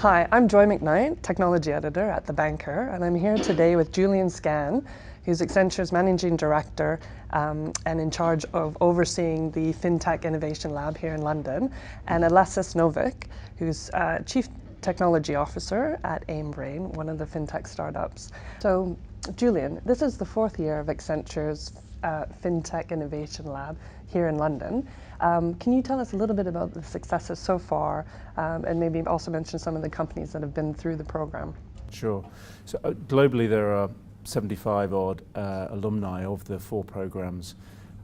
Hi, I'm Joy McKnight, Technology Editor at The Banker, and I'm here today with Julian Skan, who's Accenture's Managing Director and in charge of overseeing the FinTech Innovation Lab here in London, and Alesis Novik, who's Chief Technology Officer at Aimbrain, one of the FinTech startups. So, Julian, this is the fourth year of Accenture's FinTech Innovation Lab here in London. Can you tell us a little bit about the successes so far and maybe also mention some of the companies that have been through the program? Sure. So globally there are 75 odd alumni of the four programs,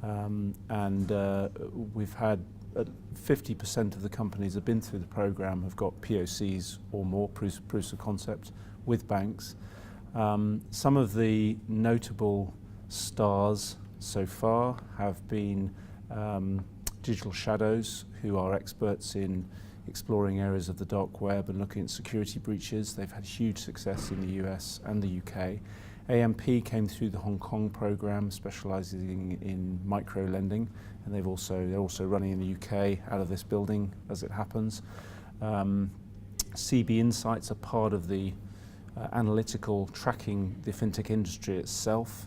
and we've had 50% of the companies that have been through the program have got POCs or more, proofs of concept, with banks. Some of the notable stars so far have been Digital Shadows, who are experts in exploring areas of the dark web and looking at security breaches. They've had huge success in the US and the UK. AMP came through the Hong Kong program, specializing in micro lending, and they're also running in the UK out of this building as it happens. CB Insights are part of the analytical tracking the fintech industry itself.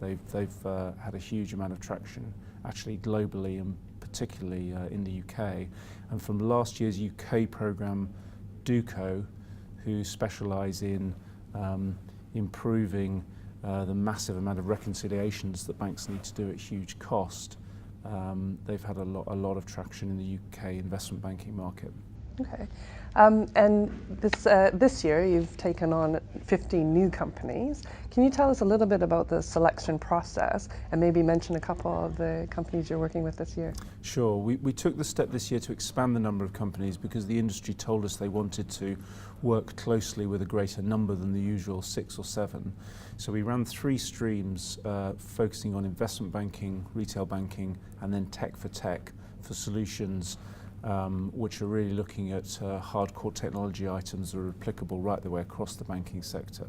They've had a huge amount of traction actually globally and particularly in the UK. And from last year's UK program, Duco, who specialise in improving the massive amount of reconciliations that banks need to do at huge cost. They've had a lot of traction in the UK investment banking market. Okay. And this year you've taken on 15 new companies. Can you tell us a little bit about the selection process and maybe mention a couple of the companies you're working with this year? Sure. We took the step this year to expand the number of companies because the industry told us they wanted to work closely with a greater number than the usual 6 or 7. So we ran 3 streams focusing on investment banking, retail banking, and then tech for solutions which are really looking at hardcore technology items that are applicable right the way across the banking sector.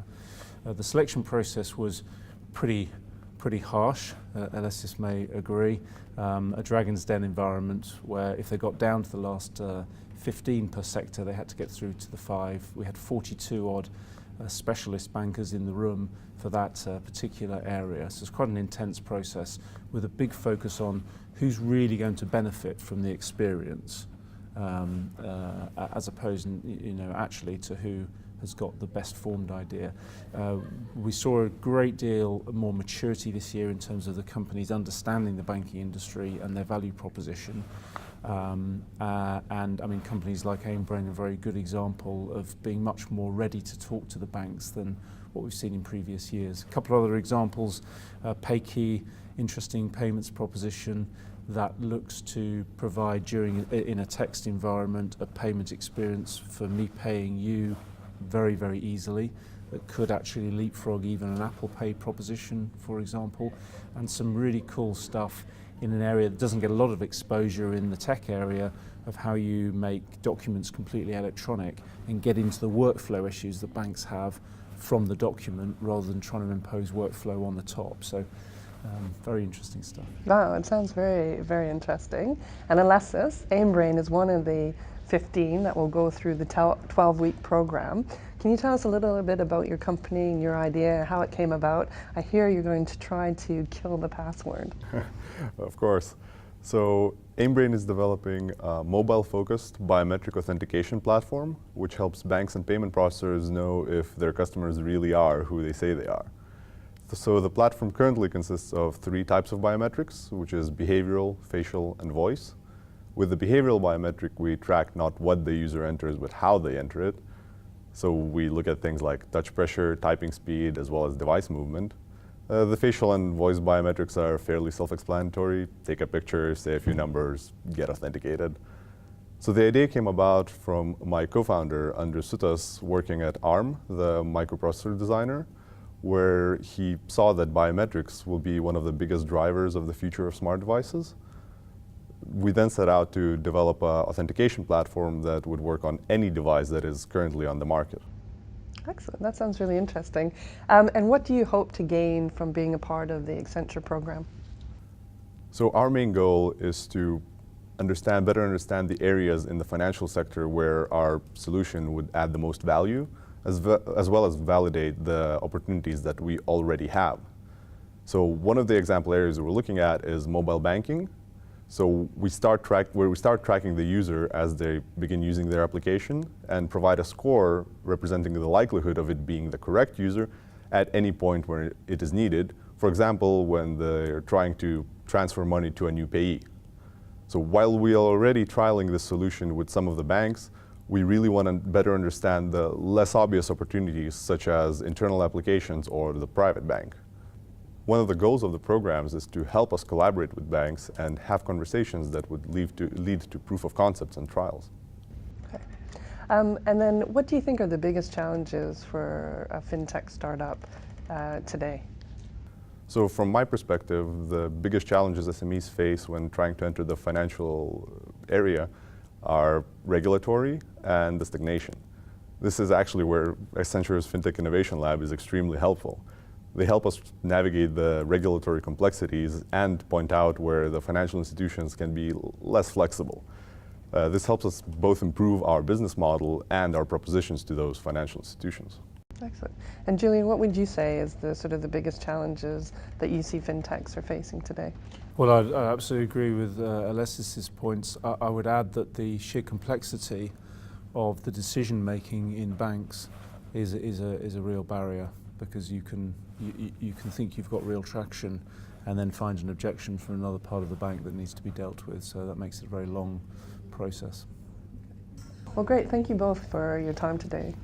The selection process was pretty harsh, Alesis may agree. A Dragon's Den environment where if they got down to the last 15 per sector, they had to get through to the 5. We had 42 odd specialist bankers in the room for that particular area. So it's quite an intense process with a big focus on who's really going to benefit from the experience, as opposed, actually to who has got the best formed idea. We saw a great deal more maturity this year in terms of the companies understanding the banking industry and their value proposition. And I mean, companies like Aimbrain are a very good example of being much more ready to talk to the banks than what we've seen in previous years. A couple of other examples, PayKey, interesting payments proposition that looks to provide in a text environment a payment experience for me paying you very, very easily that could actually leapfrog even an Apple Pay proposition, for example, and some really cool stuff in an area that doesn't get a lot of exposure in the tech area of how you make documents completely electronic and get into the workflow issues that banks have from the document rather than trying to impose workflow on the top. So very interesting stuff. Wow, it sounds very, very interesting. And Alesis, Aimbrain is one of the 15 that will go through the 12-week program. Can you tell us a little bit about your company and your idea, how it came about? I hear you're going to try to kill the password. Of course. So Aimbrain is developing a mobile-focused biometric authentication platform which helps banks and payment processors know if their customers really are who they say they are. So the platform currently consists of 3 types of biometrics, which is behavioral, facial, and voice. With the behavioral biometric, we track not what the user enters, but how they enter it. So we look at things like touch pressure, typing speed, as well as device movement. The facial and voice biometrics are fairly self-explanatory. Take a picture, say a few numbers, get authenticated. So the idea came about from my co-founder, Andres Sutas, working at ARM, the microprocessor designer, where he saw that biometrics will be one of the biggest drivers of the future of smart devices. We then set out to develop an authentication platform that would work on any device that is currently on the market. Excellent, that sounds really interesting. And what do you hope to gain from being a part of the Accenture program? So our main goal is to better understand the areas in the financial sector where our solution would add the most value, as well as validate the opportunities that we already have. So one of the example areas that we're looking at is mobile banking. So we start tracking the user as they begin using their application and provide a score representing the likelihood of it being the correct user at any point where it is needed. For example, when they're trying to transfer money to a new payee. So while we are already trialing this solution with some of the banks, we really want to better understand the less obvious opportunities such as internal applications or the private bank. One of the goals of the programs is to help us collaborate with banks and have conversations that would lead to proof of concepts and trials. Okay. And then what do you think are the biggest challenges for a fintech startup today? So from my perspective, the biggest challenges SMEs face when trying to enter the financial area are regulatory and the stagnation. This is actually where Accenture's FinTech Innovation Lab is extremely helpful. They help us navigate the regulatory complexities and point out where the financial institutions can be less flexible. This helps us both improve our business model and our propositions to those financial institutions. Excellent. And Julian, what would you say is the sort of the biggest challenges that you see fintechs are facing today? Well, I absolutely agree with Alesis' points. I would add that the sheer complexity of the decision making in banks is a real barrier, because you can think you've got real traction and then find an objection from another part of the bank that needs to be dealt with. So that makes it a very long process. Well, great. Thank you both for your time today.